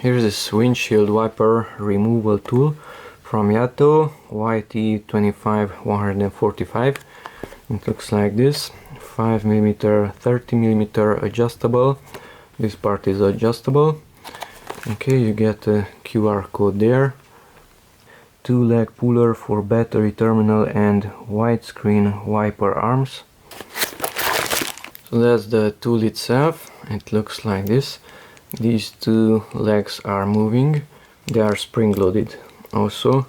Here's this windshield wiper removal tool from Yato, YT-25145. It looks like this, 5mm, 30mm adjustable. This part is adjustable. Okay, you get a QR code there. 2-leg puller for battery terminal and widescreen wiper arms. So that's the tool itself. It looks like this. These two legs are moving. They are spring loaded. Also,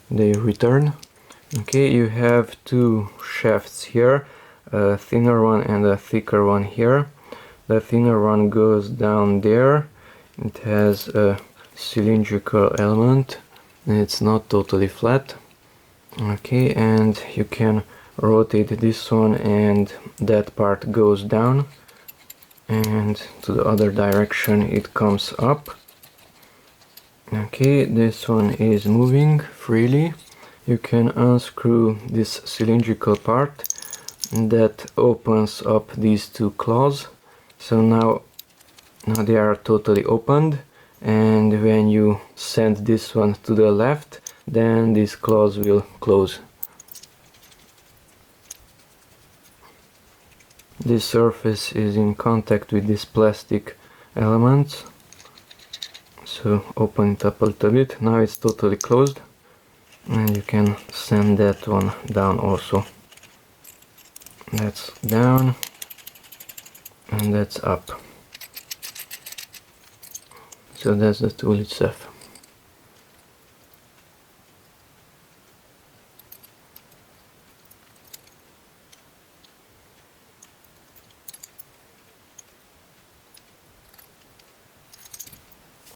they return. Okay, you have two shafts here, a thinner one and a thicker one here. The thinner one goes down there. It has a cylindrical element. It's not totally flat. Okay, and you can rotate this one and that part goes down, and to the other direction it comes up. Okay, this one is moving freely. You can unscrew this cylindrical part that opens up these two claws. So now they are totally opened, and when you send this one to the left, then these claws will close. This surface is in contact with this plastic element, so open it up a little bit. Now it's totally closed, and you can send that one down also. That's down and that's up. So that's the tool itself.